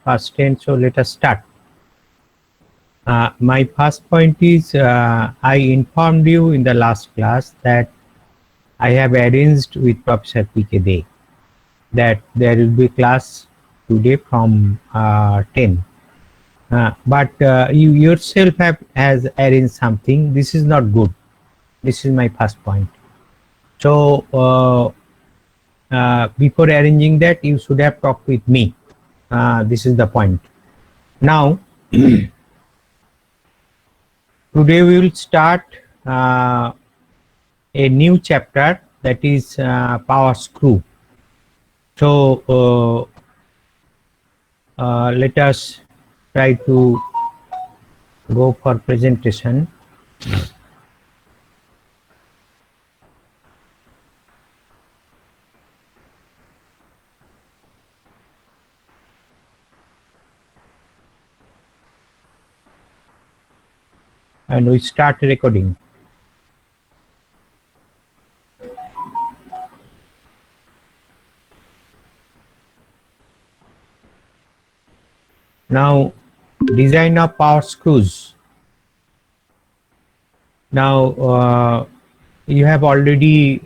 past tense. So let us start. My first point is I informed you in the last class that I have arranged with Professor P.K. Dey that there will be class today from 10. But you yourself has arranged something. This is not good. This is my first point. So before arranging that, you should have talked with me. This is the point. Now, today we will start a new chapter, that is power screw. So let us try to go for presentation. And we start recording. Now, design of power screws. Now, you have already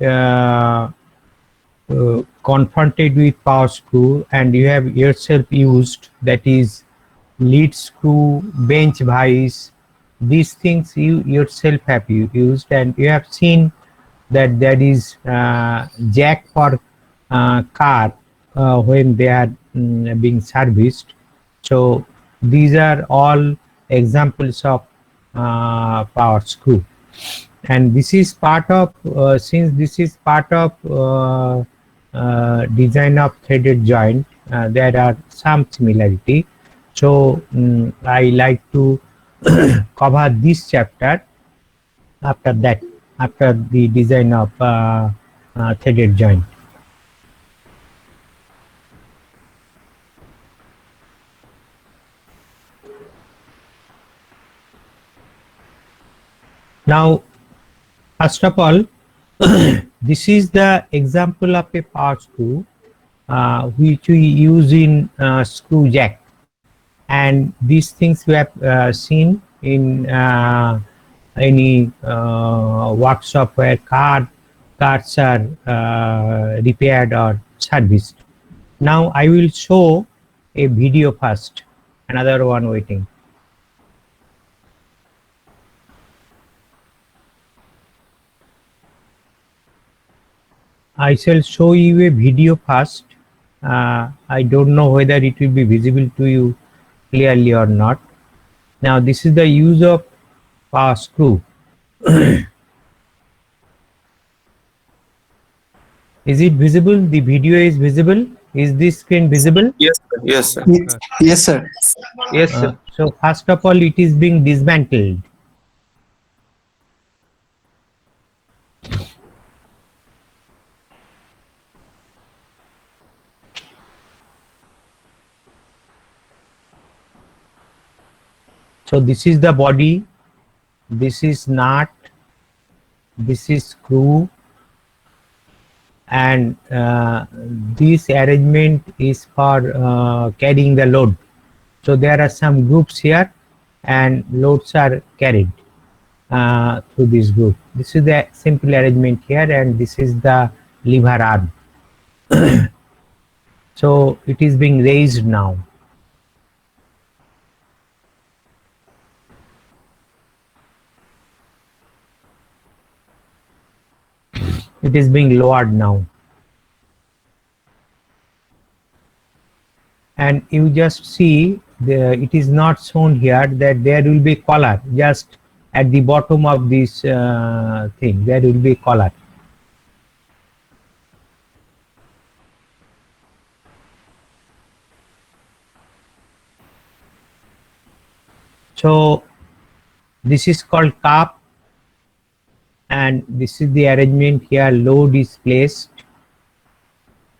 confronted with power screw, and you have yourself used, that is lead screw, bench vise. These things you yourself have used, and you have seen that there is jack for car when they are being serviced. So these are all examples of power screw, and this is part of since this is part of design of threaded joint, there are some similarity. So I like to cover this chapter after that, after the design of threaded joint. Now, first of all, this is the example of a power screw which we use in screw jack, and these things we have seen in any workshop where cars are repaired or serviced. Now I will show a video first, another one waiting. I shall show you a video first. I don't know whether it will be visible to you clearly or not. Now this is the use of power screw. Is it visible? The video is visible. Is this screen visible? Yes, sir. Yes, sir. Yes, sir. Yes, sir. So first of all, it is being dismantled. So this is the body, this is nut, this is screw, and this arrangement is for carrying the load. So there are some groups here, and loads are carried through this group. This is the simple arrangement here, and this is the lever arm. So it is being raised now. It is being lowered now. And you just see, it is not shown here that there will be collar just at the bottom of this thing. There will be collar. So this is called cup, and this is the arrangement here. Load is placed,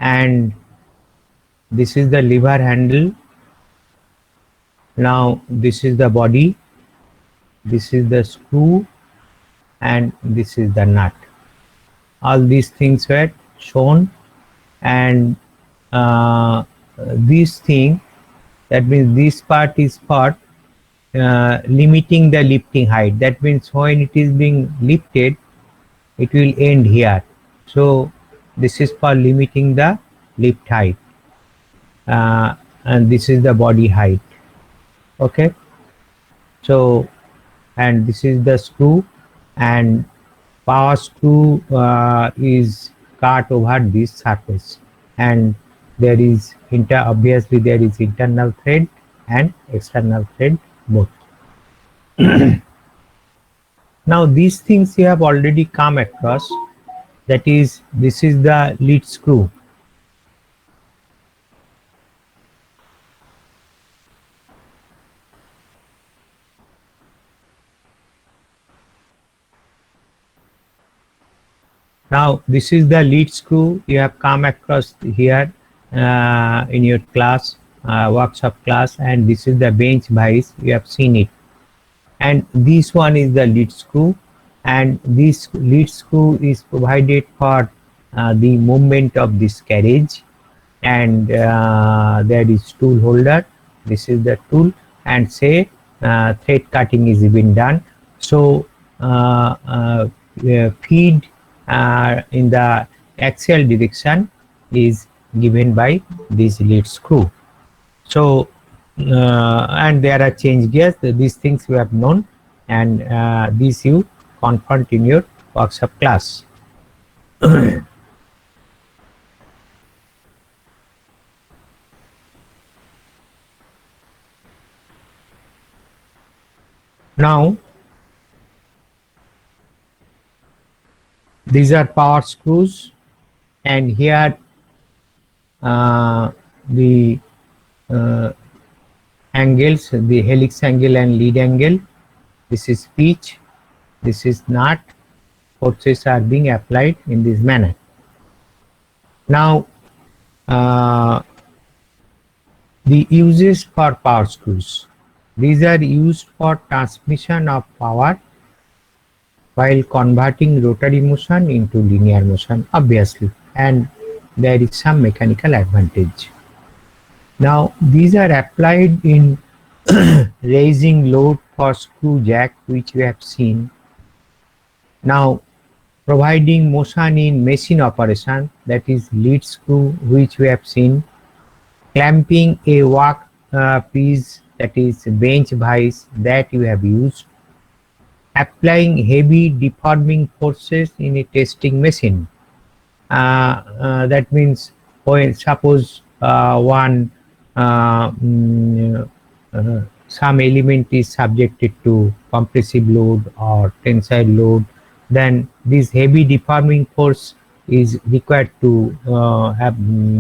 and this is the lever handle. Now this is the body, this is the screw, and this is the nut. All these things were shown, and this thing That means this part is for limiting the lifting height. That means when it is being lifted, it will end here. So this is for limiting the lift height, and this is the body height. Okay, so and this is the screw, and power screw is cut over this surface, and there is obviously there is internal thread and external thread both. Now these things you have already come across, that is, this is the lead screw. Now this is the lead screw you have come across here in your class, workshop class, and this is the bench vise, you have seen it. And this one is the lead screw, and this lead screw is provided for the movement of this carriage, and there is tool holder, this is the tool, and say thread cutting is even done. So feed in the axial direction is given by this lead screw. So and there are change gears, these things we have known, and these you confront in your workshop class. Now these are power screws, and here the angles, the helix angle and lead angle, this is pitch, this is nut, forces are being applied in this manner. Now the uses for power screws, these are used for transmission of power while converting rotary motion into linear motion, obviously, and there is some mechanical advantage. Now these are applied in raising load for screw jack, which we have seen. Now providing motion in machine operation, that is lead screw, which we have seen. Clamping a work piece, that is bench vise, that you have used. Applying heavy deforming forces in a testing machine, that means when suppose some element is subjected to compressive load or tensile load, then this heavy deforming force is required to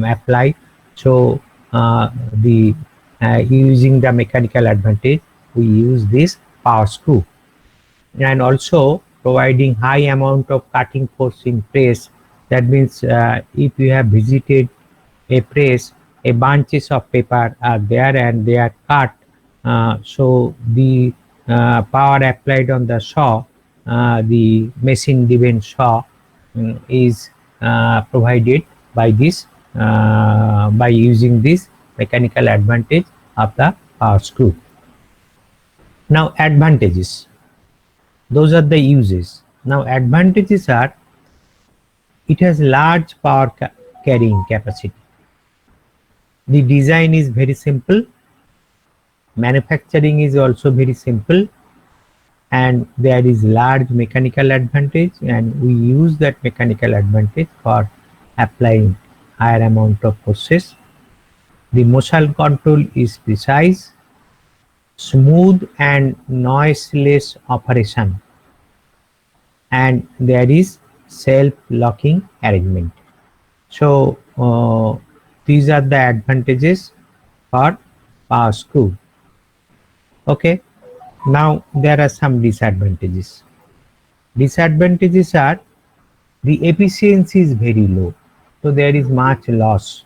apply. So using the mechanical advantage, we use this power screw. And also providing high amount of cutting force in press, that means if you have visited a press, a bunches of paper are there and they are cut, so the power applied on the saw, the machine driven saw, is provided by this by using this mechanical advantage of the power screw. Now advantages, those are the uses. Now advantages are, it has large power carrying capacity. The design is very simple, manufacturing is also very simple, and there is large mechanical advantage, and we use that mechanical advantage for applying higher amount of forces. The motion control is precise, smooth and noiseless operation, and there is self-locking arrangement. So these are the advantages for power screw. Okay, now there are some disadvantages. Disadvantages are, the efficiency is very low, so there is much loss,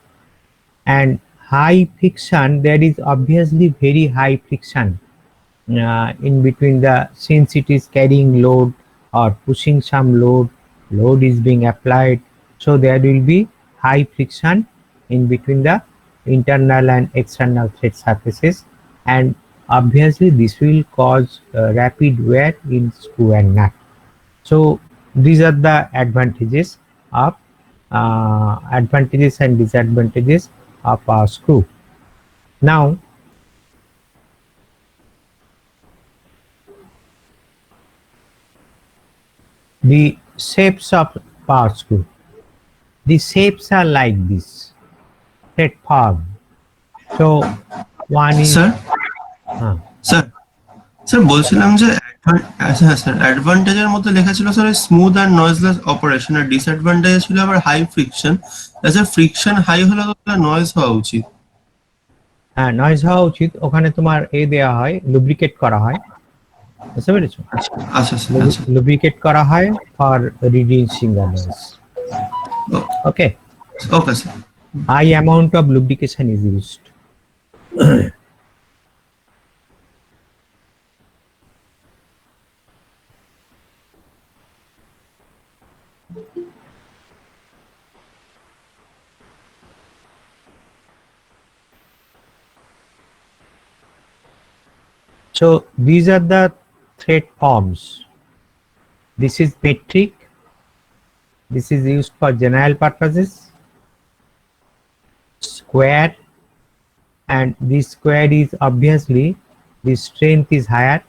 and high friction, there is obviously very high friction in between the, since it is carrying load or pushing some load is being applied, so there will be high friction in between the internal and external thread surfaces, and obviously this will cause rapid wear in screw and nut. So these are the advantages of advantages and disadvantages of a screw. Now the shapes of power screw. The shapes are like this, thread form. So one is sir uh, sir sir বলছিলাম যে হ্যাঁ sir অ্যাডভান্টেজের মধ্যে লেখা ছিল sir smooth and noiseless operation, আর disadvantage ছিল আবার high friction. Sir friction high হলে তো নয়েজ হওয়া উচিত। নয়েজ হওয়া উচিত, ওখানে তোমার দেওয়া হয়, লুব্রিকেট করা হয়, বুঝতে পেরেছো? আচ্ছা স্যার, আচ্ছা লুব্রিকেট করা হয় for reducing the noise. Okay, okay sir. high amount of lubrication is used. So these are the thread forms. This is metric. This is used for general purposes. Square, and this square is obviously the strength is higher.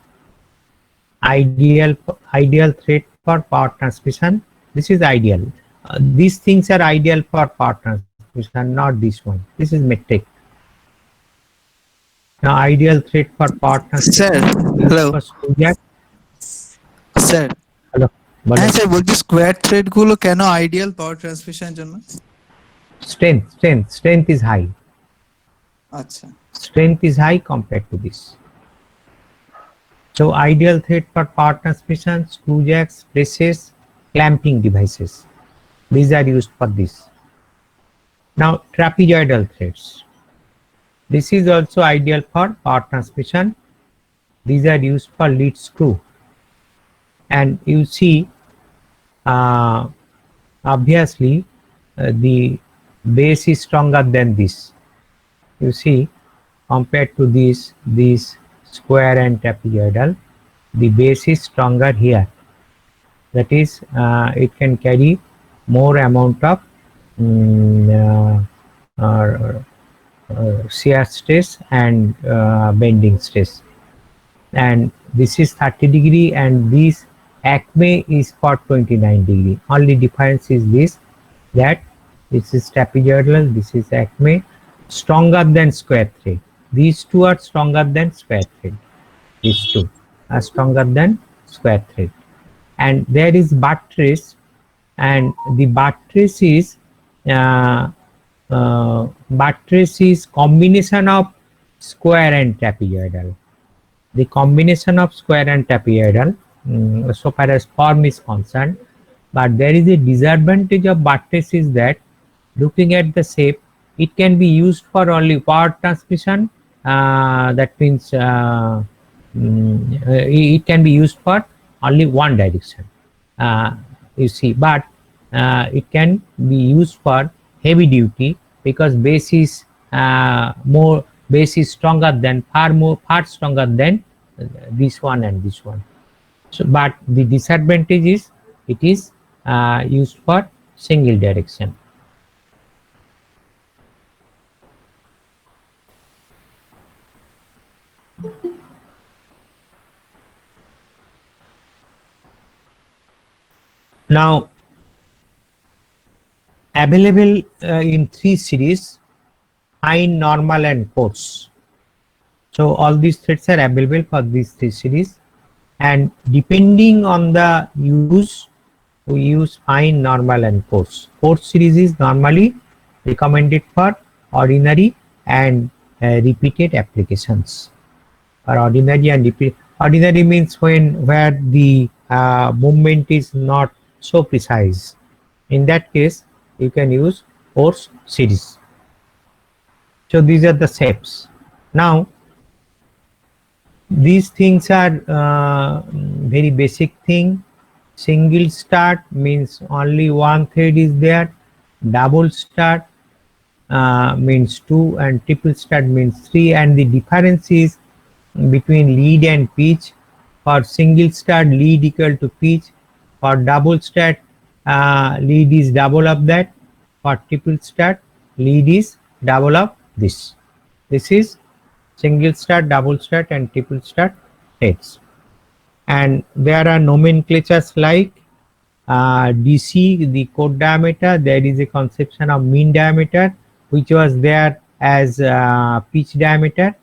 Ideal thread for power transmission. This is ideal. These things are ideal for power transmission, not this one. This is metric. Now ideal thread for power transmission. Sir, hello. Sir Hello. হ্যাঁ sir বলছি square thread গুলো কেন ideal পাওয়ার ট্রান্সমিশনের জন্য? Strength is high. আচ্ছা, Strength is high compared to this. So ideal thread for power transmission, screw jacks, presses, clamping devices. These are used for this. Now trapezoidal threads. This is also ideal for power transmission. These are used for lead screw. And you see, obviously the base is stronger than this. You see, compared to this square and trapezoidal, the base is stronger here. That is, it can carry more amount of shear stress and bending stress. And this is 30 degree, and this Acme is for 29 degree. Only difference is this, that this is trapezoidal, this is Acme, stronger than square thread. These two are stronger than square thread. These two are stronger than square thread. And there is buttress, and the buttress is combination of square and trapezoidal. The combination of square and trapezoidal, so far as form is concerned, but there is a disadvantage of buttress is that, looking at the shape, it can be used for only power transmission. That means it can be used for only one direction. You see, but it can be used for heavy duty, because base is stronger than, far stronger than this one and this one. So, but the disadvantage is it is used for single direction. Now available in 3 series: fine, normal and coarse. So all these threads are available for these 3 series, and depending on the use, we use fine, normal and coarse. Coarse series is normally recommended for ordinary and repeated applications. For ordinary and repeat, ordinary means where the movement is not so precise. In that case, you can use coarse series. So these are the shapes. Now these things are very basic thing. Single start means only one thread is there. Double start means 2 and triple stud means 3, and the difference is between lead and pitch. For single stud, lead equal to pitch. For double stud, lead is double of that. For triple stud, lead is double of this. This is single stud, double stud and triple stud heads. And there are nomenclatures like DC, the core diameter. There is a conception of mean diameter, which was there as pitch diameter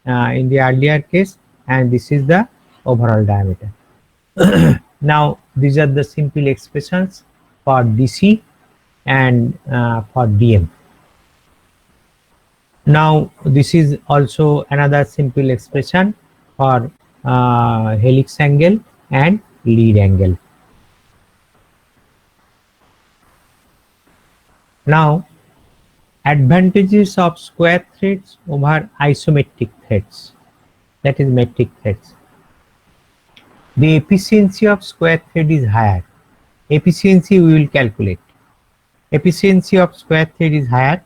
in the earlier case, and this is the overall diameter. Now these are the simple expressions for DC and for DM. Now this is also another simple expression for helix angle and lead angle. Now, advantages of square threads over isometric threads, that is metric threads. The efficiency of square thread is higher. Efficiency we will calculate. Efficiency of square thread is higher.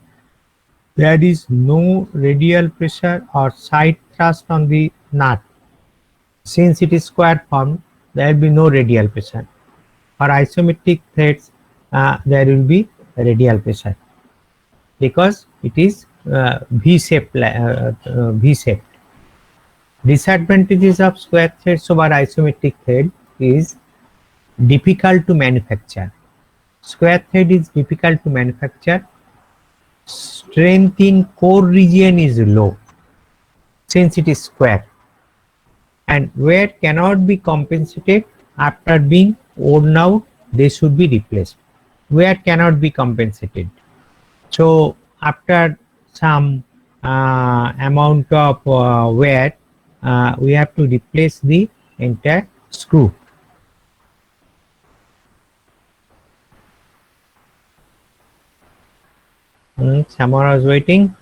There is no radial pressure or side thrust on the nut. Since it is square formed, there will be no radial pressure. For isometric threads, there will be radial pressure because it is V-shaped. Disadvantages of square threads over isometric thread is difficult to manufacture. Square thread is difficult to manufacture. Strength in core region is low since it is square, and wear cannot be compensated after being worn out. They should be replaced. Wear cannot be compensated. So after some amount of wear, we have to replace the entire screw. Someone was waiting.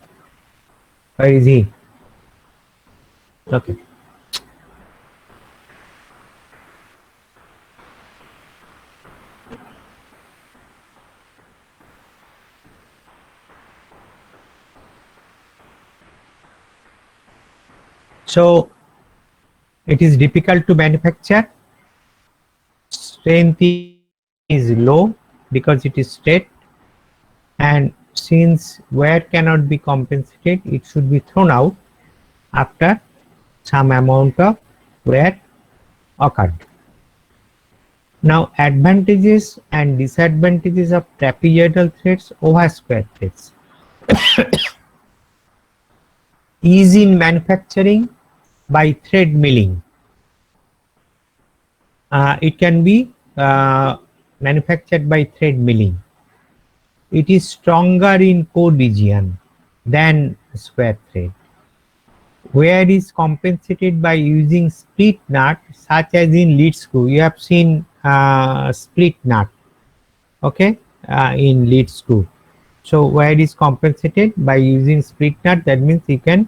Where is he? Okay. So it is difficult to manufacture. Strength is low because it is straight, and since wear cannot be compensated, it should be thrown out after some amount of wear occurred. Now, advantages and disadvantages of trapezoidal threads over square threads. Ease in manufacturing by thread milling. It can be manufactured by thread milling. It is stronger in core region than square thread. Wear is compensated by using split nut, such as in lead screw. You have seen split nut, okay, in lead screw. So wear is compensated by using split nut. That means you can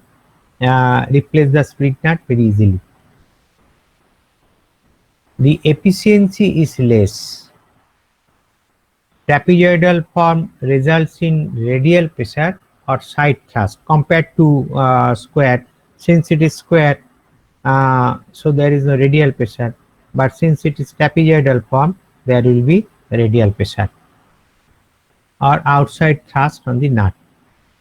replace the split nut very easily. The efficiency is less. Trapezoidal form results in radial pressure or side thrust compared to square. Since it is square, so there is no radial pressure, but since it is trapezoidal form, there will be radial pressure or outside thrust on the nut.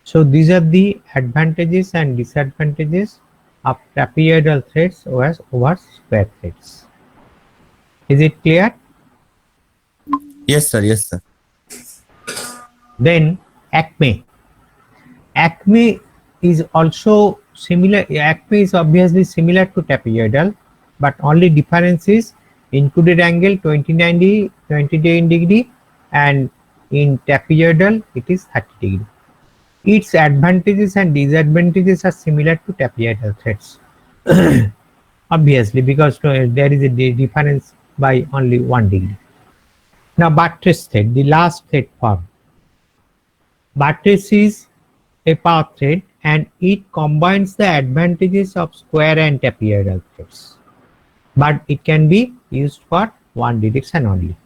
So these are the advantages and disadvantages of trapezoidal threads over square threads. Is it clear? Yes, sir. Yes, sir. Then Acme. Acme is also similar. Acme is obviously similar to trapezoidal, but only difference is included angle 29 degree, and in trapezoidal it is 30 degree. Its advantages and disadvantages are similar to trapezoidal threads. Obviously, because there is a difference by only 1 degree. Now, buttress thread, the last thread form. Buttress is a power thread, and it combines the advantages of square and trapezoidal threads, but it can be used for one direction only.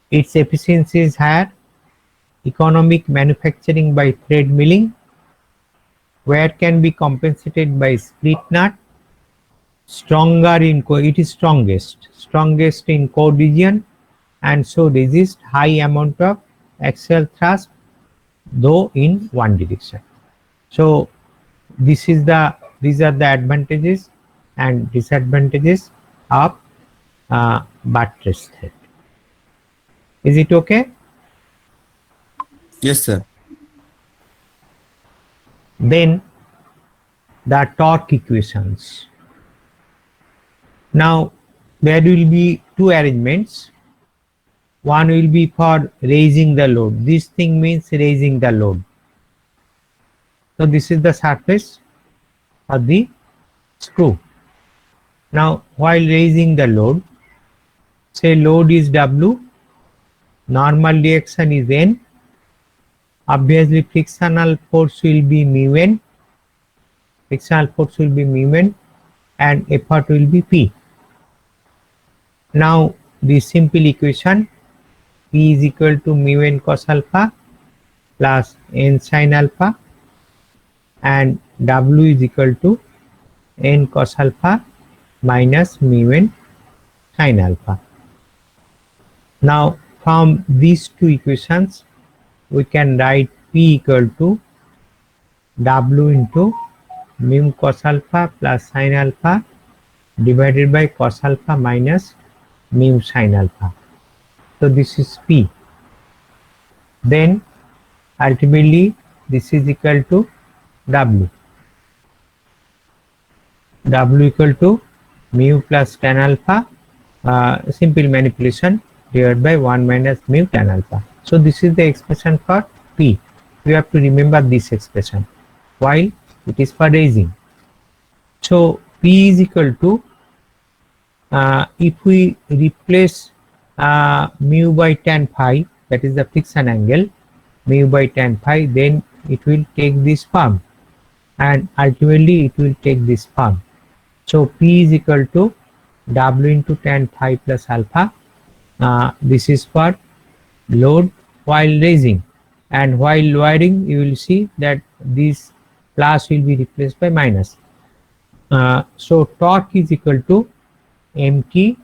Its efficiency is higher. economic manufacturing by thread milling, where can be compensated by split nut, stronger in it is strongest in core region, and so resist high amount of axial thrust though in one direction. So these are the advantages and disadvantages of buttress thread. Is it okay? Yes, sir. Then the torque equations. Now there will be two arrangements. One will be for raising the load. This thing means raising the load. So this is the surface of the screw. Now while raising the load, say load is W, normal direction is N, obviously frictional force will be mu N, and effort will be P. Now the simple equation, P is equal to mu N cos alpha plus N sin alpha, and W is equal to N cos alpha minus mu N sin alpha. Now from these two equations we can write P equal to W into mu cos alpha plus sin alpha divided by cos alpha minus mu sin alpha. So this is P. Then ultimately this is equal to W. W equal to mu plus tan alpha, simple manipulation, divided by 1 minus mu tan alpha. So this is the expression for P. You have to remember this expression while it is for raising. So P is equal to, if we replace mu by tan phi, that is the friction angle, mu by tan phi, then it will take this form, and ultimately it will take this form. So P is equal to W into tan phi plus alpha. This is for load while raising, and while lowering you will see that this plus will be replaced by minus. So torque is equal to mt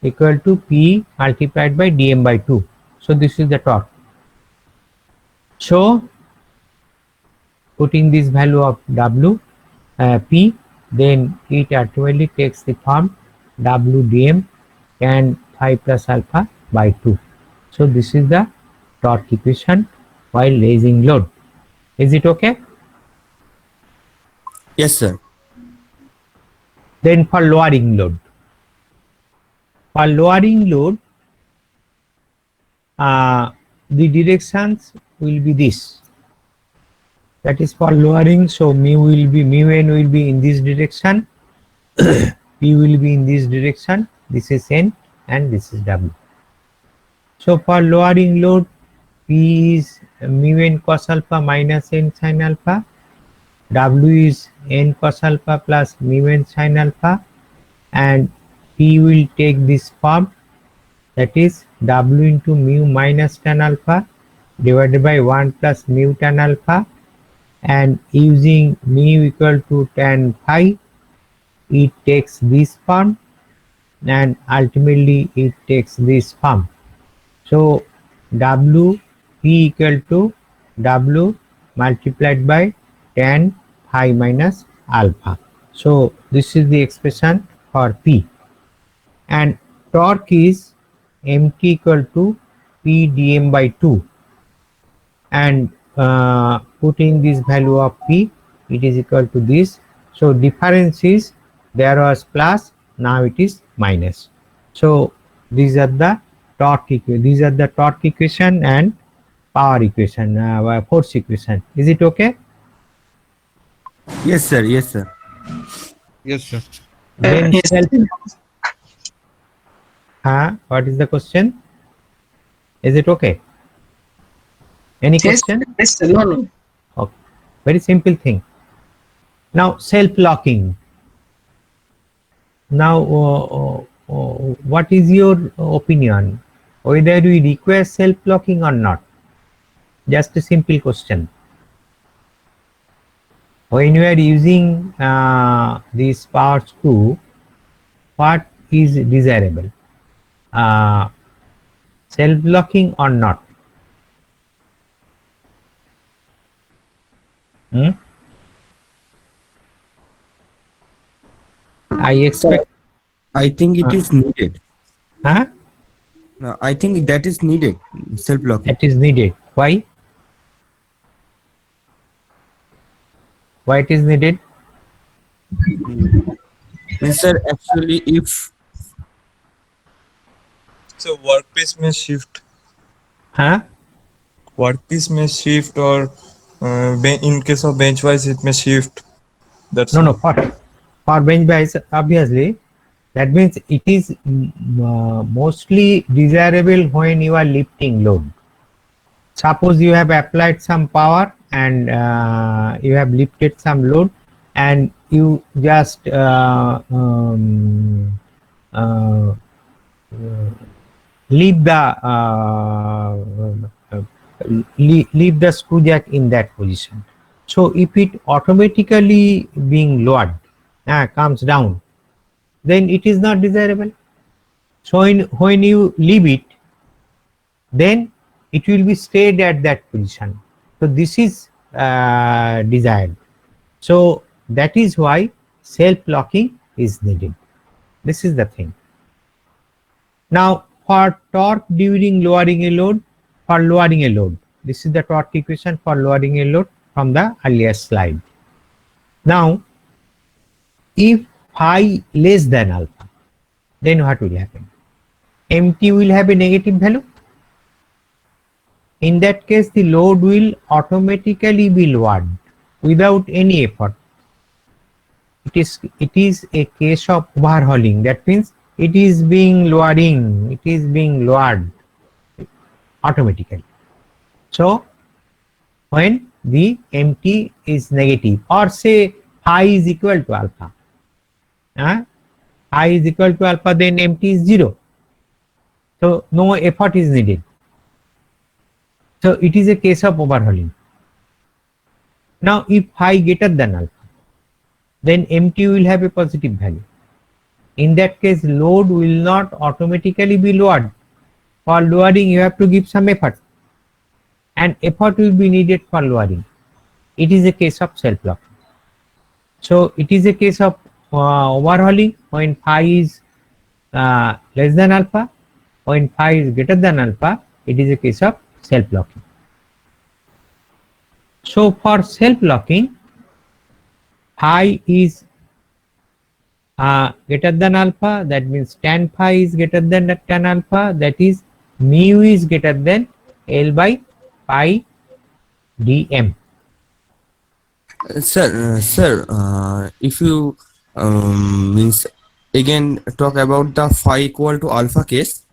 equal to P multiplied by dm by 2. So this is the torque. So putting this value of W, P, then it actually takes the form W dm and phi plus alpha by 2. So this is the torque equation while raising load. Is it okay? Yes, sir. Then for lowering load. For lowering load, the directions will be this. That is for lowering. So mu N will be in this direction, P will be in this direction. This is N and this is W. So for lowering load, P is mu N cos alpha minus N sin alpha, W is N cos alpha plus mu N sin alpha, and P will take this form, that is W into mu minus tan alpha divided by 1 plus mu tan alpha, and using mu equal to tan phi, it takes this form, and ultimately it takes this form. So W P equal to W multiplied by tan phi minus alpha. So this is the expression for P, and torque is mt equal to P dm by 2, and putting this value of P, it is equal to this. So difference is, there was plus, now it is minus. So these are the torque equation and power equation, force equation. Is it okay? Yes, sir. Yes, sir. Yes, sir. Then Yes. what is the question? Is it okay? Any Yes, question? yes, sir. No. Okay. Very simple thing. Now self-locking. Now what is your opinion? Whether we require self-locking or not? Just a simple question. When you are using this power screw, what is desirable? Self-locking or not? Hmm? I expect. I think it is needed. Huh? No, I think that is needed. Self-locking. That is needed. Why? Why it is needed? Sir, actually, if So workpiece may shift. Huh? Workpiece may shift, or in case of bench wise, it may shift. That's No, all. no. For bench bias, obviously, that means it is mostly desirable when you are lifting load. Suppose you have applied some power and you have lifted some load, and you just leave the leave the screw jack in that position. So if it automatically being lowered, comes down, then it is not desirable. So when you leave it, then it will be stayed at that position. So this is desired. So that is why self-locking is needed. This is the thing. Now for torque during lowering a load, this is the torque equation for lowering a load from the earlier slide. Now if phi less than alpha, then what will happen? MT will have a negative value. In that case, the load will automatically be lowered without any effort. It is a case of overhauling. That means it is being lowered automatically. So when the MT is negative, or say phi is equal to alpha, phi is equal to alpha, then MT is 0. So no effort is needed. So it is a case of overhauling. Now if phi greater than alpha, then MT will have a positive value. In that case, load will not automatically be lowered. For lowering, you have to give some effort, and effort will be needed for lowering. It is a case of self-locking. So it is a case of overhauling when phi is less than alpha. When phi is greater than alpha, it is a case of self-locking. So for self-locking, phi is greater than alpha, that means tan phi is greater than tan alpha, that is mu is greater than L by pi dm. Sir, if you means again talk about the phi equal to alpha case.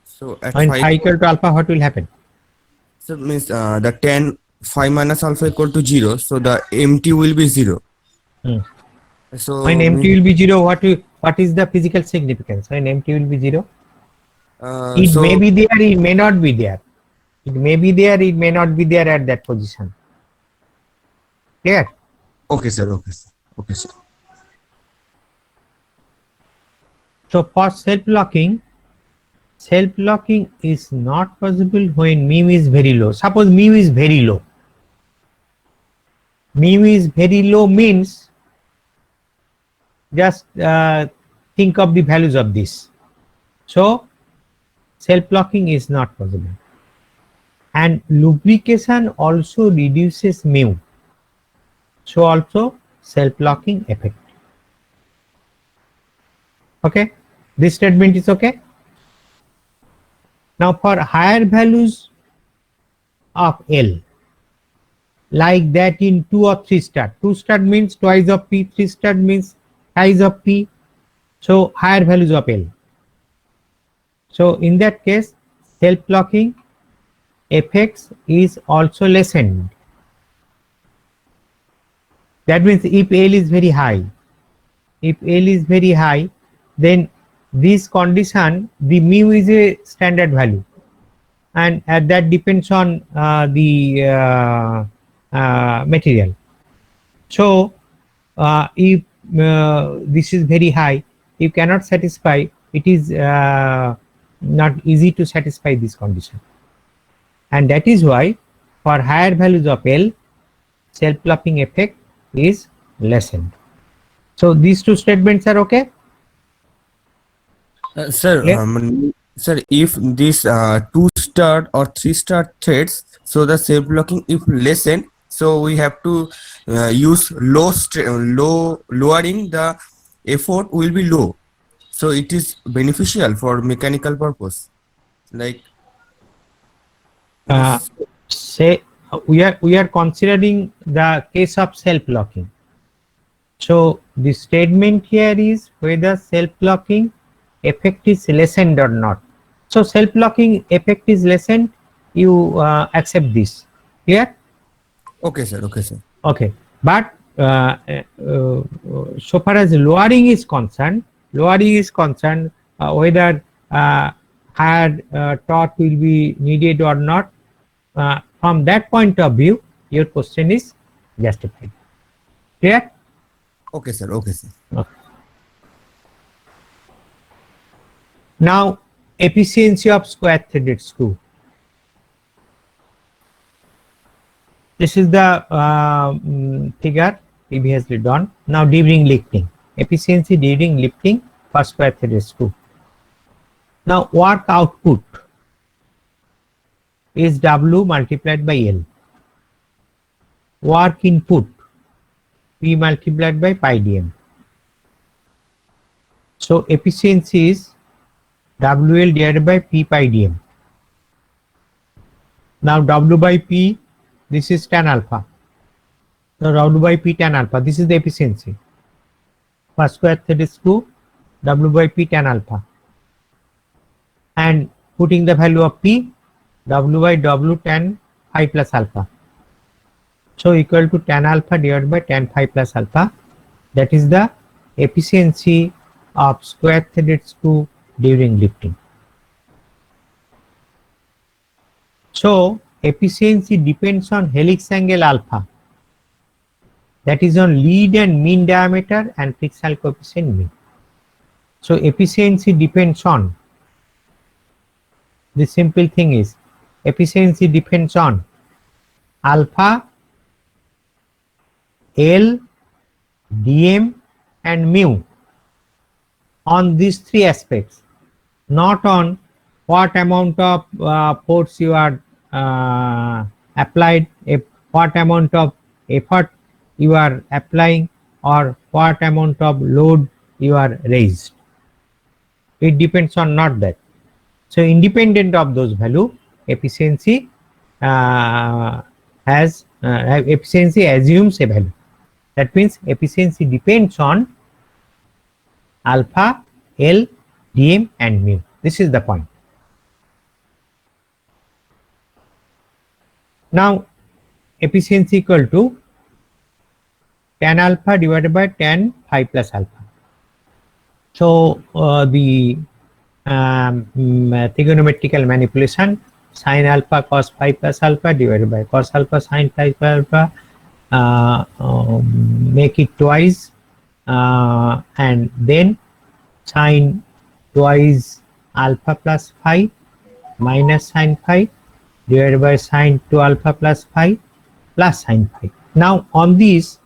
So at When phi phi equal to alpha, what will happen? so means the tan phi minus alpha equal to 0. So the MT will be 0. So When MT will be 0, what is the physical significance? When MT will be 0, it so may be there, it may not be there. It may be there, it may not be there at that position. Clear? okay, sir. Okay, sir. Okay, sir. So for self-locking is not possible when mu is very low. Suppose mu is very low. Mu is very low means, just think of the values of this. So self-locking is not possible. And lubrication also reduces mu. So also self-locking effect. Okay, this statement is okay. Now for higher values of L, like that in 2 or 3 star. 2 star means twice of P, 3 star means thrice of P. So higher values of L. So in that case, self-locking effects is also lessened. That means if L is very high, then this condition, the mu is a standard value, and that depends on the material. So if this is very high, you cannot satisfy, it is not easy to satisfy this condition, and that is why for higher values of L, self-plopping effect is lessened. So these two statements are okay. Sir, Yeah. sir, if this 2-star or 3-star threads, so the self-blocking if lessened, so we have to use lowering the effort will be low. So it is beneficial for mechanical purpose. Like Uh, say we are considering the case of self-locking. So the statement here is whether self-locking effect is lessened or not. So self-locking effect is lessened, you accept this. Clear? okay, sir. Okay, sir. Okay. But so far as lowering is concerned, whether higher torque will be needed or not, from that point of view, your question is justified. Clear? Okay, sir. Okay, sir. Okay. Now, efficiency of square threaded screw. This is the figure previously done. Now, during lifting, efficiency during lifting for square threaded screw. Now, work output is W multiplied by L. Work input P multiplied by pi dm. So efficiency is WL divided by P pi dm. Now W by P, this is tan alpha. So W by P tan alpha, this is the efficiency. For square threaded screw, W by P tan alpha. And putting the value of P, W by W tan phi plus alpha. So equal to tan alpha divided by tan phi plus alpha. That is the efficiency of square threaded screw during lifting. So efficiency depends on helix angle alpha, that is on lead and mean diameter and frictional coefficient mean. So efficiency depends on, the simple thing is efficiency depends on alpha, L, dm and mu, on these three aspects, not on what amount of force you are applied, what amount of effort you are applying, or what amount of load you are raised. It depends on not that. So independent of those value, efficiency efficiency assumes a value. That means efficiency depends on alpha, L, dm and mu. This is the point. Now efficiency equal to tan alpha divided by tan phi plus alpha. So the trigonometrical manipulation, sin alpha cos phi plus alpha divided by cos alpha sin phi plus alpha, make it twice, and then sin twice alpha plus phi minus sin phi divided by sin 2 alpha plus phi plus sin phi. Now on this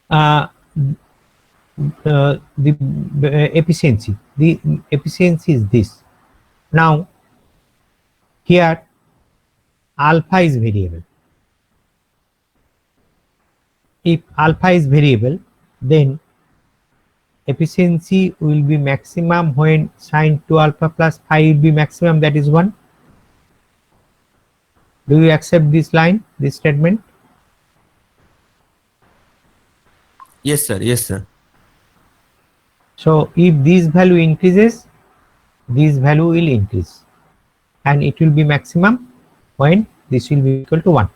the efficiency is this. Now here alpha is variable. If alpha is variable, then efficiency will be maximum when sin 2 alpha plus phi will be maximum, that is 1. Do you accept this line, this statement? Yes, sir. Yes, sir. So if this value increases, this value will increase, and it will be maximum when this will be equal to 1.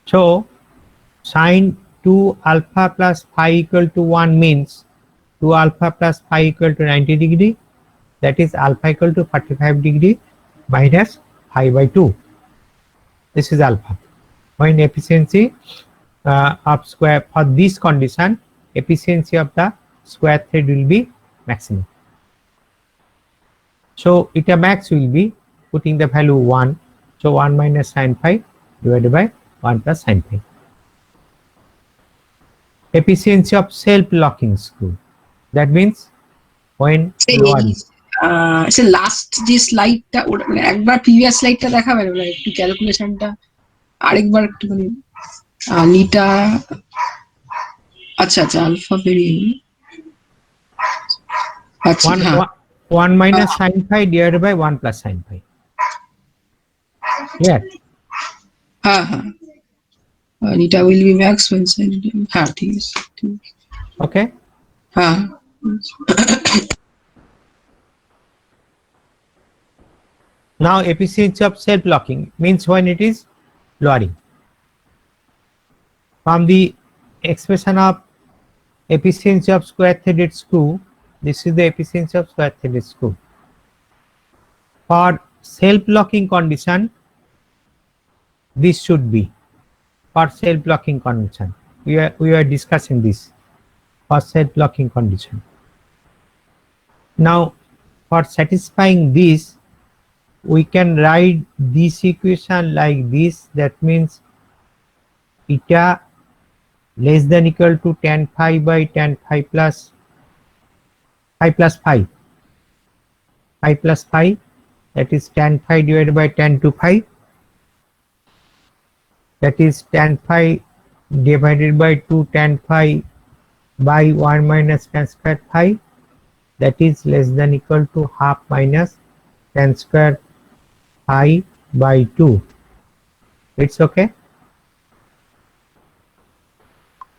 So sin 2 alpha plus phi equal to 1 means 2 alpha plus phi equal to 90 degree, that is alpha equal to 45 degree minus phi by 2. This is alpha. When efficiency of square, for this condition, efficiency of the square thread will be maximum. So eta max will be putting the value 1. So 1 minus sin phi divided by 1 plus sin phi. Efficiency of self-locking screw. That means when lowering. Say last যে স্লাইডটা ওটা মানে একবার previous স্লাইডটা দেখাবেন মানে একটু ক্যালকুলেশনটা আরেকবার একটুখানি লিটা আচ্ছা আচ্ছা আলফা বেরিয়ে আচ্ছা হ্যাঁ 1 minus sin phi divided by 1 plus sin phi. Yeah. হ্যাঁ হ্যাঁ লিটা will be max when sin হ্যাঁ ঠিক আছে Okay. হ্যাঁ Now efficiency of self-locking means when it is lowering. From the expression of efficiency of square-threaded screw, this is the efficiency of square-threaded screw. For self-locking condition, this should be for self-locking condition. We are discussing this for self-locking condition. Now, for satisfying this, we can write this equation like this. That means eta less than equal to tan phi by tan phi plus phi plus phi. Phi plus phi, that is tan phi divided by tan 2 phi. That is tan phi divided by 2 tan phi by 1 minus tan square phi. That is less than equal to half minus tan square phi by 2. It's okay?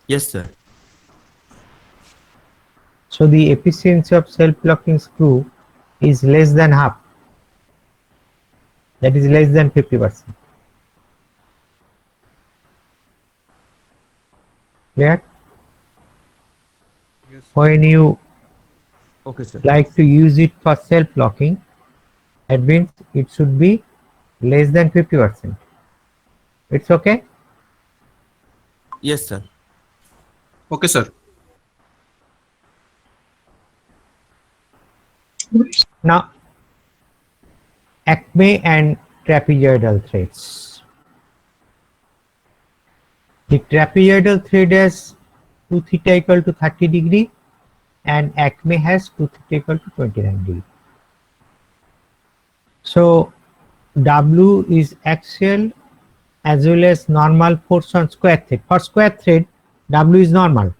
Yes, sir. So the efficiency of self-locking screw is less than half. That is less than 50%. Clear? Yes. When you Okay, sir. like to use it for self-locking, that means it should be less than 50%. It's okay? Yes, sir. Okay, sir. Now, acme and trapezoidal threads. The trapezoidal thread has 2 theta equal to 30 degree and acme has 2 theta equal to 29 degree. So W is axial as well as normal force on square thread. For square thread, W is normal.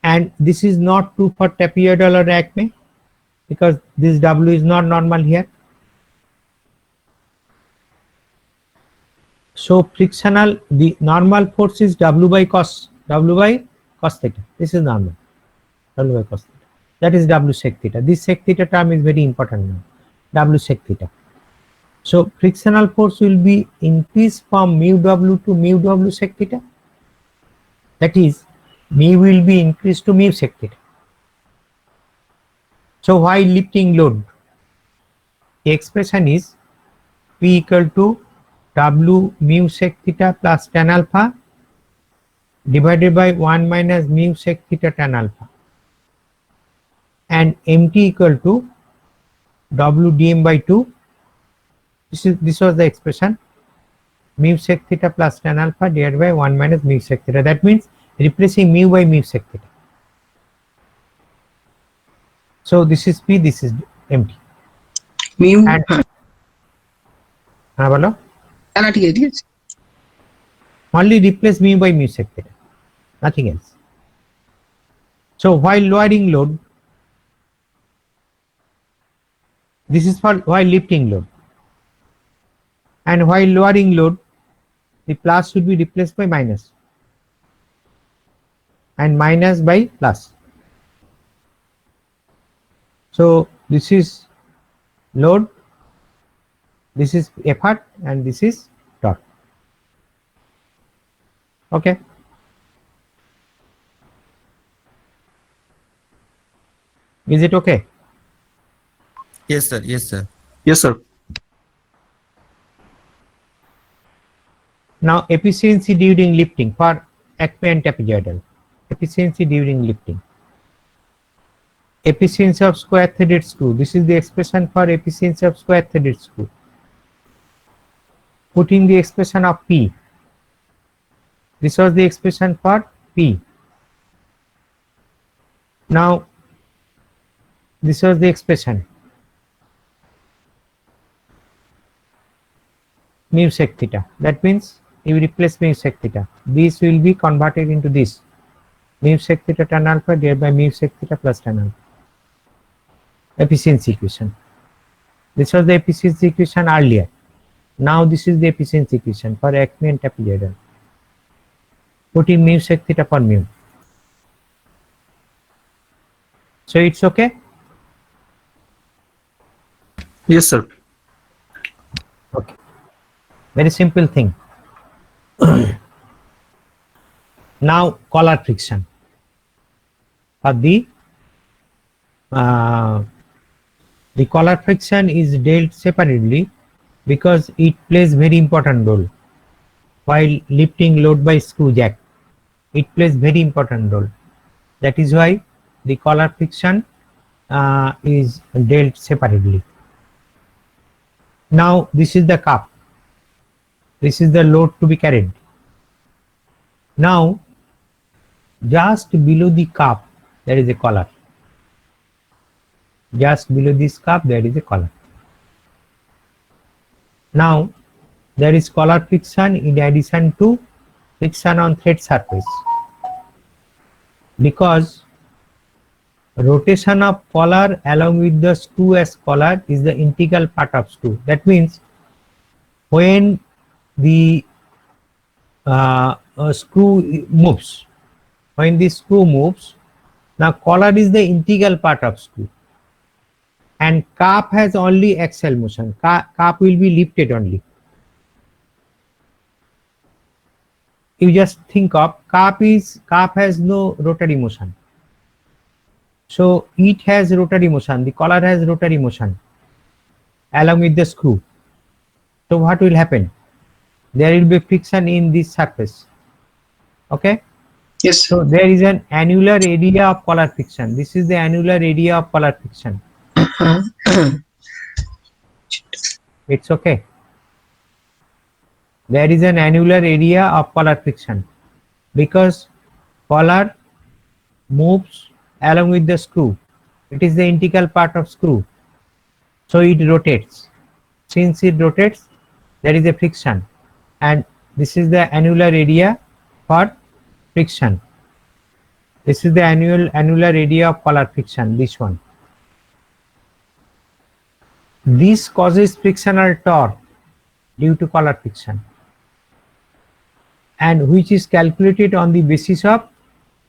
And this is not true for trapezoidal or acme because this W is not normal here. So frictional, the normal force is W by cos theta. This is normal. W by cos theta. That is W sec theta. This sec theta term is very important now. W sec theta. So frictional force will be increased from mu W to mu W sec theta. That is, mu will be increased to mu sec theta. So while lifting load, the expression is P equal to W mu sec theta plus tan alpha divided by 1 minus mu sec theta tan alpha, and mt equal to W dm by 2. This was the expression mu sec theta plus tan alpha divided by 1 minus mu sec theta. That means replacing mu by mu sec theta. So this is P, this is mt. Mu And বলো, না ঠিক আছে ঠিক আছে only replace mu by mu sec theta, nothing else. So while lowering load, this is for while lifting load, and while lowering load, the plus should be replaced by minus and minus by plus. So this is load, this is effort, and this is torque. Okay. Is it okay? Yes, sir. Yes, sir. Yes, sir. Now, efficiency during lifting for acme and trapezoidal. Efficiency during lifting. Efficiency of square threaded screw. This is the expression for efficiency of square threaded screw. Putting the expression of P. This was the expression for P. Now, this was the expression. Mu sec theta. That means you replace mu sec theta. This will be converted into this. Mu sec theta tan alpha divided by mu sec theta plus tan alpha. Efficiency equation. This was the efficiency equation earlier. Now this is the efficiency equation for acme and trapezoidal. Putting mu sec theta for mu. So it's okay? Yes, sir. Okay. Very simple thing. Now collar friction. For the collar friction is dealt separately because it plays very important role while lifting load by screw jack. It plays very important role. That is why the collar friction is dealt separately. Now this is the cup. This is the load to be carried. Now just below the cup there is a collar. Just below this cup there is a collar. Now there is collar friction in addition to friction on thread surface, because rotation of collar along with the screw as collar is the integral part of screw. That means when the screw moves, when the screw moves, now collar is the integral part of screw and cup has only axial motion. Cup will be lifted only. You just think of cup has no rotary motion. So it has rotary motion, the collar has rotary motion along with the screw. So what will happen? There will be friction in this surface. Okay? Yes. So there is an annular area of collar friction. This is the annular area of collar friction. It's okay. There is an annular area of collar friction because collar moves along with the screw. It is the integral part of screw. So it rotates. Since it rotates, there is a friction. And this is the annular area for friction. This is the annular area of collar friction, this one. This causes frictional torque due to collar friction, and which is calculated on the basis of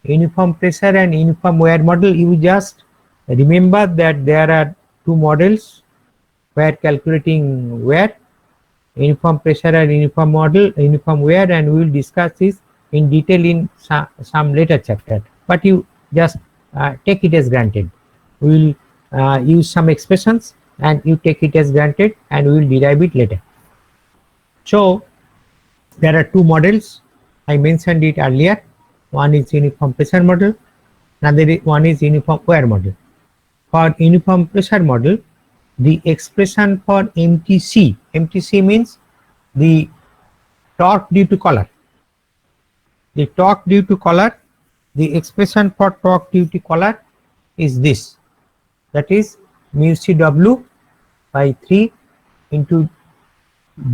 uniform pressure and uniform wear model. You just remember that there are two models where calculating wear, uniform pressure and uniform wear, and we will discuss this in detail in some later chapter. But you just take it as granted. We will use some expressions and you take it as granted and we will derive it later. So there are two models. I mentioned it earlier. One is uniform pressure model, another one is uniform wear model. For uniform pressure model, the expression for MTC means the torque due to collar. The torque due to collar, the expression for torque due to collar is this. That is mu CW by 3 into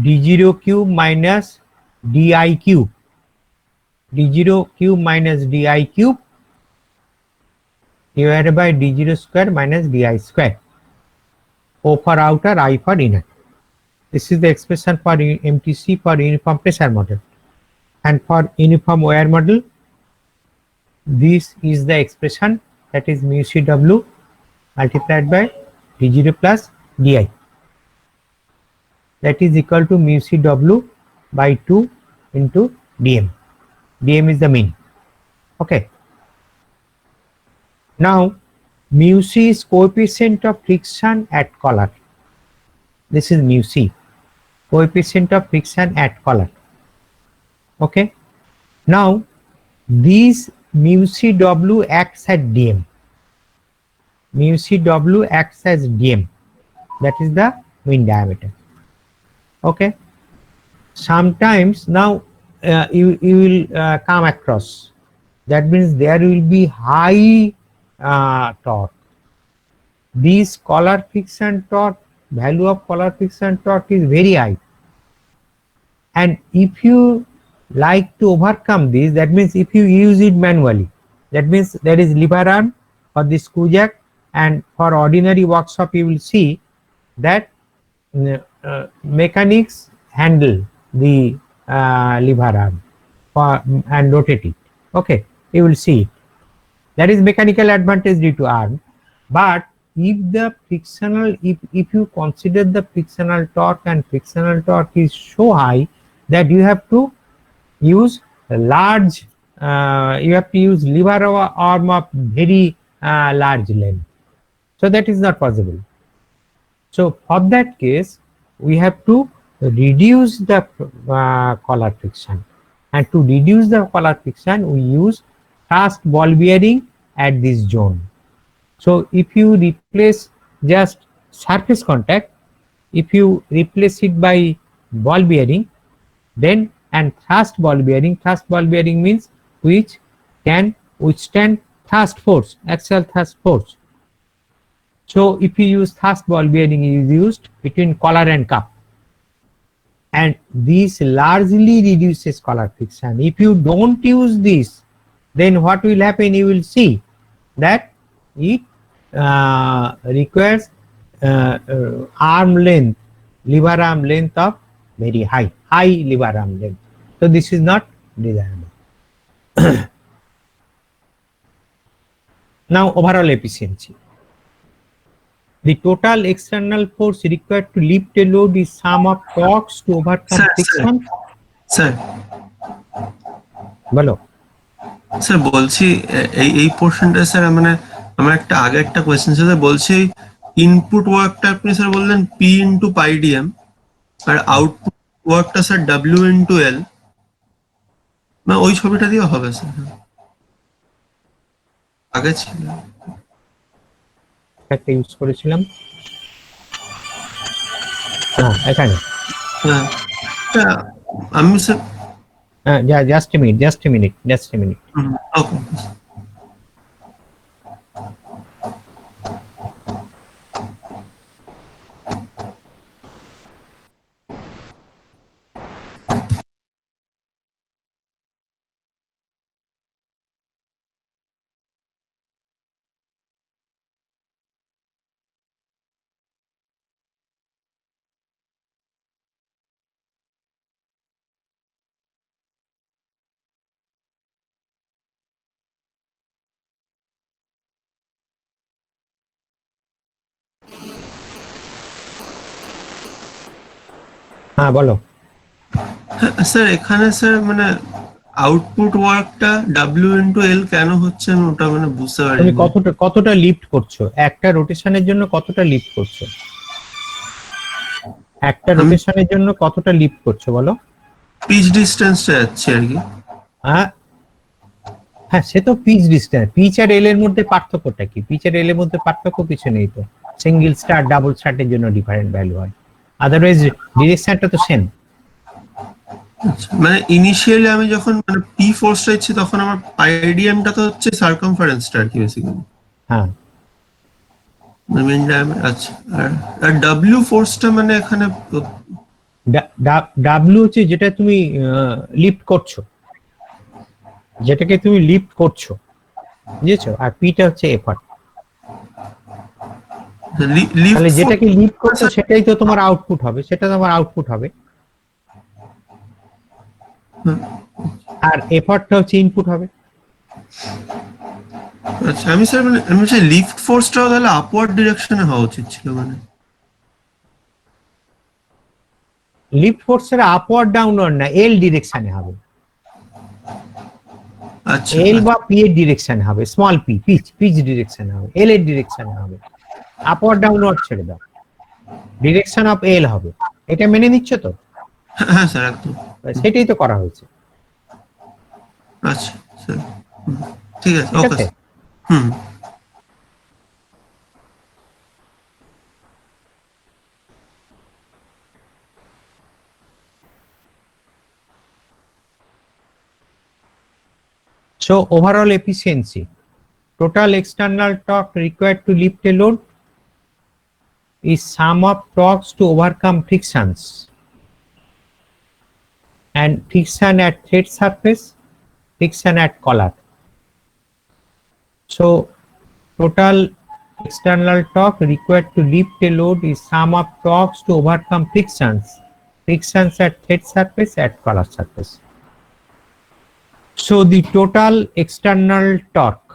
d0 cube minus di cube. d0 cube minus di cube divided by d0 square minus di square. O for outer, I for inner. This is the expression for MTC for uniform pressure model. And for uniform wear model, this is the expression, that is mu CW multiplied by d0 plus di. That is equal to mu CW by 2 into dm. dm is the mean. Okay. Now, mu c is coefficient of friction at collar. This is mu c, coefficient of friction at collar. Okay. Now, this mu c w acts as dm. Mu c w acts as dm. That is the mean diameter. Okay. Sometimes now you will come across, that means there will be high torque. This collar friction torque, value of collar friction torque is very high, and if you like to overcome this, that means if you use it manually, that means there is lever arm for the screw jack, and for ordinary workshop you will see that mechanics handle the lever arm for, and rotate it. Okay, you will see it. That is mechanical advantage due to arm. But if the frictional, if you consider the frictional torque, and frictional torque is so high that you have to use a large, you have to use lever arm of very large length. So that is not possible. So for that case, we have to reduce the collar friction, and to reduce the collar friction, we use thrust ball bearing at this zone. So if you replace just surface contact, if you replace it by ball bearing, then, and thrust ball bearing means which can withstand thrust force, axial thrust force. So if you use thrust ball bearing is used between collar and cup, and this largely reduces collar friction. If you don't use this, then what will happen, you will see that it requires arm length, lever arm length of very high lever arm length. So this is not desirable. Now, overall efficiency. The total external force required to lift a load is sum of torques to overcome friction. Sir বলো। Sir বলছি এই পোর্শনটা sir, মানে আমার একটা আগে একটা question ছিল, বলছি ইনপুট ওয়ার্কটা আপনি স্যার বললেন পি ইন্টু পাই ডিএম, আর আউটপুট ওয়ার্কটা স্যার ডাব্লিউ ইন্টু এল, মানে ওই ছবিটা দিয়ে হবে স্যার? আগে ছিল একটা ইউজ করেছিলাম, হ্যাঁ এখানে, হ্যাঁ আমি sir, just a minute okay. হ্যাঁ বলো। স্যার এখানে স্যার মানে আউটপুট ওয়ার্কটা ডাব্লিউ ইন্টু এল কেন হচ্ছে, আমি ওটা মানে বুঝতে পারি। তুমি কতটা লিফট করছো, একটা রোটেশনের জন্য কতটা লিফট করছো, একটা রোটেশনের জন্য কতটা লিফট করছো বলো? পিচ ডিসটেন্সটা যাচ্ছে আর কি। হ্যাঁ সে তো পিচ ডিসটেন্স, পিচ আর এল এর মধ্যে পার্থক্যটা কি? পিচ আর এল এর মধ্যে পার্থক্য কিছু নেই তো, সিঙ্গেল স্টার ডাবল স্টার্টের জন্য ডিফারেন্ট ভ্যালু হয়, আদারওয়াইজ ডিরেকশনটা তো সেম। মানে ইনিশিয়ালি আমি যখন মানে পি ফোর্সটা ইচ্ছি, তখন আমার পাইডিএমটা তো হচ্ছে সার্কামফারেন্সটা আর কি বেসিক্যালি। হ্যাঁ মেইন ডায়ামিটার। আচ্ছা, আর ডব্লিউ ফোর্সটা মানে এখানে ডাব্লিউ হচ্ছে যেটা তুমি লিফট করছো, যেটাকে তুমি লিফট করছো, বুঝেছো? আর পিটা হচ্ছে এফর্ট। তাহলে যেটাকে লিফট করছো সেটাই তো তোমার আউটপুট হবে, সেটা তোমার আউটপুট হবে, আর এফর্টটা হচ্ছে ইনপুট হবে। আচ্ছা আমি স্যার মানে আমি চাই লিফট ফোর্সটাও তাহলে আপওয়ার্ড ডিরেকশনে হওয়া উচিত ছিল, মানে লিফট ফোর্সের আপওয়ার্ড ডাউনওয়ার্ড না, এল ডিরেকশনে হবে। আচ্ছা এল বা পি এর ডিরেকশন হবে, স্মল পি, পিচ ডিরেকশন হবে, এল এর ডিরেকশন হবে, আপওয়ার্ড ডাউনওয়ার্ড ছেড়ে দাও, ডিরেকশন অফ এল হবে। এটা মেনে নিচ্ছ তো? হ্যাঁ স্যার একদম। সেটাই তো করা হয়েছে, আচ্ছা স্যার, ঠিক আছে, ঠিক ওকে আছে? হুম। So overall efficiency, total external torque required to lift a load is sum of torques to overcome frictions, and friction at thread surface, friction at collar. So total external torque required to lift a load is sum of torques to overcome frictions at thread surface, at collar surface. So the total external torque,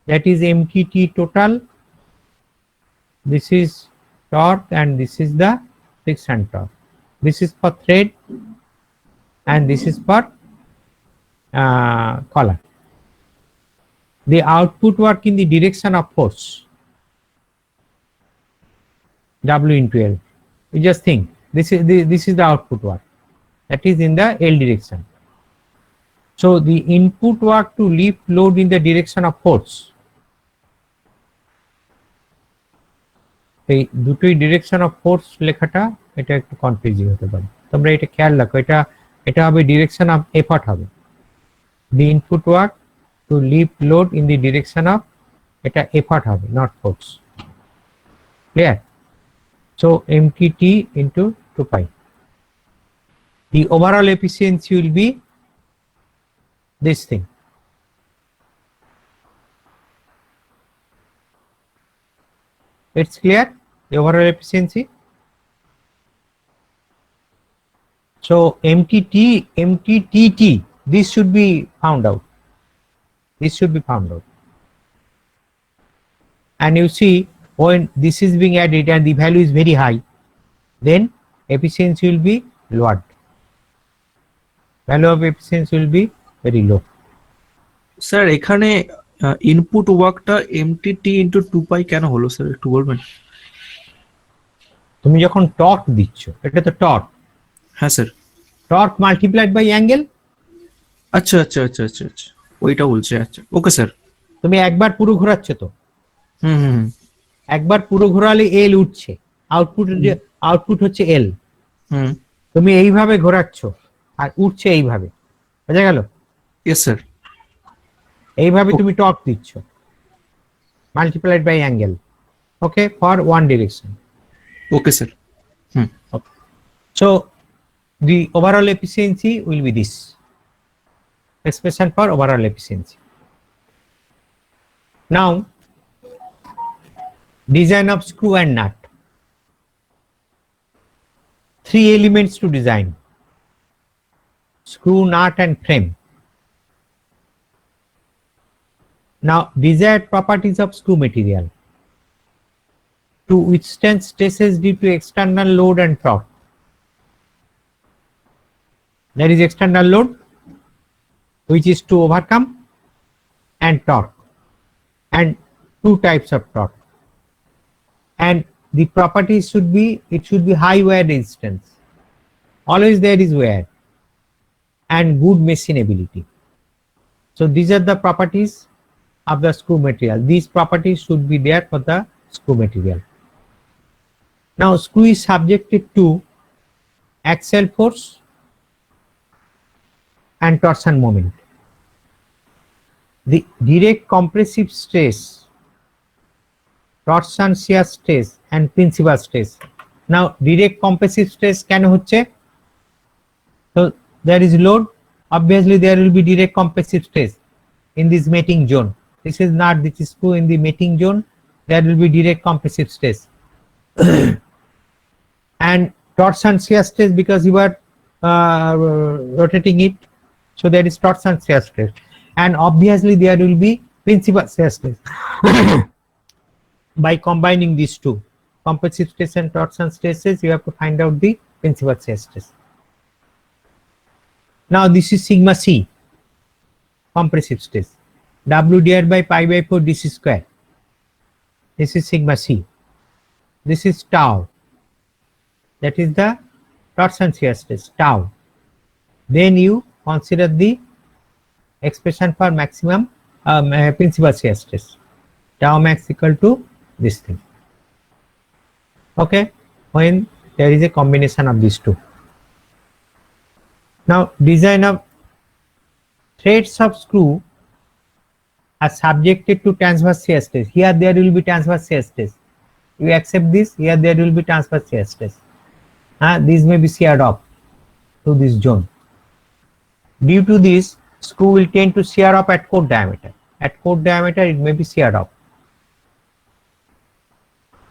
that is MTT total, this is torque and this is the friction torque. This is for thread and this is for collar. The output work in the direction of force, W into L. You just think this is the output work, that is in the L direction. So the input work to lift load in the direction of force, এই দুটোই direction of force লেখাটা এটা একটু confusing হতে পারে, তোমরা এটা খেয়াল রাখো, এটা হবে ডিরেকশন অফ এফর্ট হবে, the input work to lift load in the direction of, এটা এফর্ট হবে, not force. Clear? So MTT into 2 pi, the overall efficiency will be this thing. It's clear, the overall efficiency. So MTTT, this should be found out. This should be found out. And you see, when this is being added and the value is very high, then efficiency will be lowered. Value of efficiency will be very low. Sir এখানে input ওয়ার্কটা MTT into 2 পাই কেন হলো sir, একটু বলবেন? তুমি যখন torque দিচ্ছ, এটা তো টর্ক, হ্যাঁ স্যার। Torque multiplied by angle. আচ্ছা আচ্ছা আচ্ছা আচ্ছা আচ্ছা, ওইটা বলছে। আচ্ছা ওকে স্যার। তুমি একবার পুরো ঘোরাচ্ছ তো, হুম হুম হুম একবার পুরো ঘোরালে এল উঠছে, আউটপুট হচ্ছে এল। হুম। তুমি এইভাবে ঘোরাচ্ছ আর উঠছে এইভাবে, বোঝা গেল? Yes sir. এইভাবে তুমি টর্ক দিচ্ছ multiplied by angle, okay, for one direction. Okay sir. So the overall efficiency will be this expression for overall efficiency. Now design of screw and nut. 3 elements to design: screw, nut and frame. Now desired properties of screw material: to withstand stresses due to external load and torque. There is external load which is to overcome, and torque, and 2 types of torque. And the properties should be, it should be high wear resistance, always there is wear, and good machinability. So these are the properties of the screw material. These properties should be there for the screw material. Now screw is subjected to axial force and torsion moment. The direct compressive stress, torsion shear stress and principal stress. Now direct compressive stress কেন হচ্ছে? So there is load, obviously there will be direct compressive stress in this mating zone. This is not, this is screw in the mating zone, there will be direct compressive stress. And torsion shear stress, because you are rotating it, so there is torsion shear stress, and obviously there will be principal shear stress. By combining these two, compressive stress and torsion stresses, you have to find out the principal shear stress. Now this is sigma c. compressive stress. W divided by pi by 4 dc square. This is sigma c. This is tau. That is the torsion shear stress, tau. Then you consider the expression for maximum principal shear stress. Tau max equal to this thing. Okay, when there is a combination of these two. Now, design of threads of screw are subjected to transverse shear stress. Here there will be transverse shear stress. You accept this, here there will be transverse shear stress. These may be sheared off to this zone. Due to this, screw will tend to shear off at core diameter. At core diameter, it may be sheared off.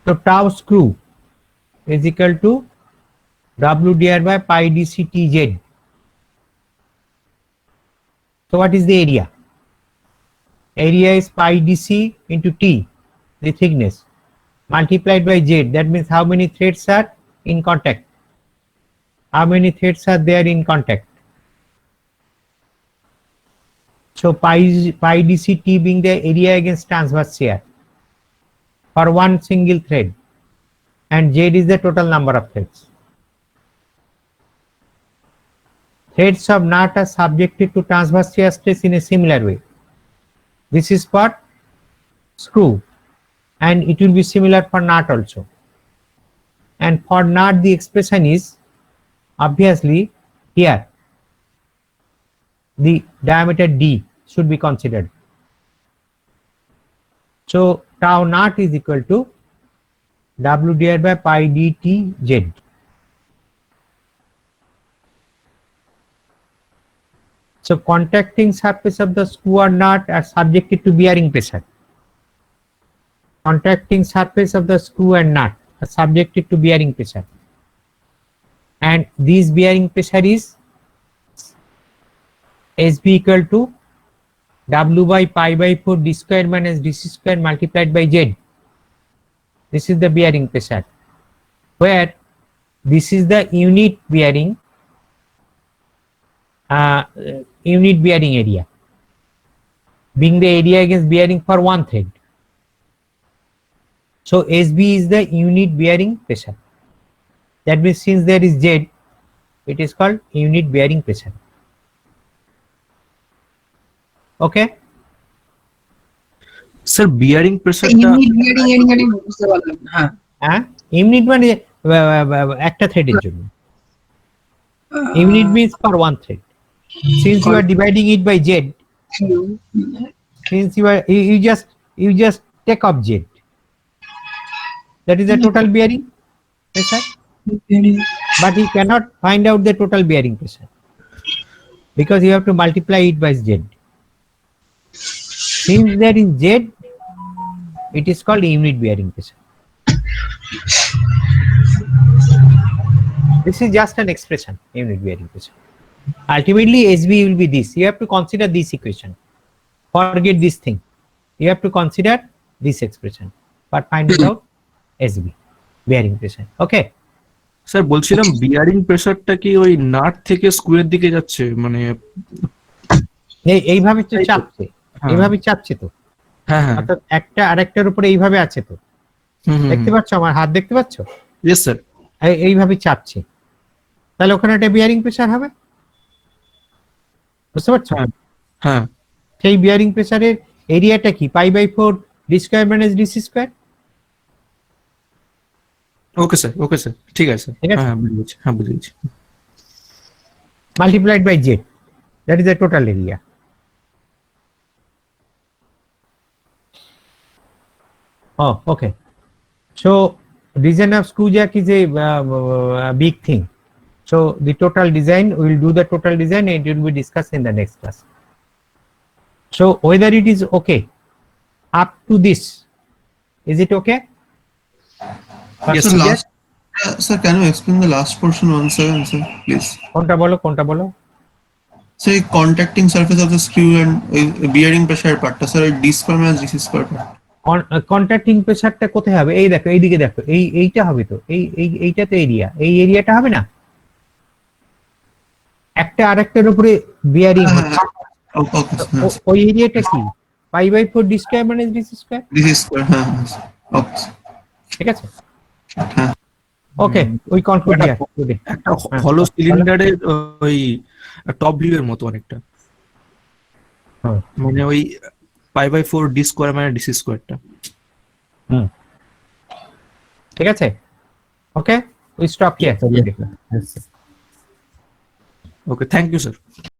So tau screw is equal to W divided by pi dc tz. So what is the area? Area is pi dc into t, the thickness, multiplied by z. That means how many threads are in contact? How many threads are there in contact? So pi dc t being the area against transverse shear for one single thread, and z is the total number of threads. Threads of nut are subjected to transverse shear stress in a similar way. This is for screw, and it will be similar for nut also. And for nut, the expression is obviously here. The diameter d should be considered. So tau nut is equal to W divided by pi dt z. So contacting surface of the screw or nut are subjected to bearing pressure. Contacting surface of the screw and nut are subjected to bearing pressure. And this bearing pressure is SB equal to W by pi by 4 d square minus dc square multiplied by z. This is the bearing pressure, where this is the unit bearing area, being the area against bearing for one thread. So SB is the unit bearing pressure. That means since there is Z, it is called unit bearing pressure. Okay? Sir bearing প্রেসারটা unit bearing area নিয়ে বুঝতে পারলাম না। হ্যাঁ, unit মানে একটা থ্রেডের জন্য। Unit means for one thread. Since you are dividing it by Z, since you just take off Z, that is the total bearing pressure. But you cannot find out the total bearing pressure because you have to multiply it by Z. Since there is Z, it is called unit bearing pressure. This is just an expression, unit bearing pressure. Ultimately, SB will be this. You have to consider this equation. Forget this thing. You have to consider this expression, but find it out SB, bearing pressure. Okay. Sir বলছিলাম bearing প্রেসারটা কি ওই nut থেকে স্ক্রুয়ের দিকে যাচ্ছে, মানে এইভাবে তো চাপছে, এইভাবে চাপছে তো। হ্যাঁ হ্যাঁ, অর্থাৎ একটা আরেকটার উপরে এইভাবে আছে তো। দেখতে পাচ্ছ, আমার হাত দেখতে পাচ্ছ? Yes sir. এইভাবে চাপছে, তাহলে ওখানে একটা বিয়ারিং প্রেসার হবে, বুঝতে পারছো? হ্যাঁ, সেই বিয়ারিং প্রেসারের এরিয়াটা কি? Pi by 4 D square minus DC square. Okay sir, okay sir, ঠিক আছে ঠিক আছে? হ্যাঁ বুঝেছি, হ্যাঁ বুঝেছি। Multiplied by Z, that is the total area. Oh, okay. So design of screw jack is a big thing. So the total design, we will do the total design and it will be discussed in the next class. So whether it is okay up to this, is it okay? Yes, Sir, sir. sir, can you explain the last portion once again, sir, please? কোনটা বলো? Say contacting surface of the screw and bearing pressure part, sir, d square minus dc square part. Contacting প্রেসারটা কোথায় হবে? এই দেখো, এইদিকে দেখো, এইটা হবে তো, এইটা তো এরিয়া, এই এরিয়াটা হবে না? একটা আরেকটার উপরে বিয়ারিং হচ্ছে, ওকে ওই এরিয়াটা কি পাই বাই 4 ডি স্কয়ার মানে ডি স্কয়ার, দিস ইজ হ্যাঁ ওকে ঠিক আছে? হ্যাঁ okay we conclude here today. একটা হলো সিলিন্ডারের ওই টপ ভিউ এর মতো অনেকটা, হ্যাঁ। মানে ওই π/4 ডি স্কোয়ার মানে ডিসি স্কোয়ারটা। ঠিক আছে, okay we stop here today. Okay, thank you sir.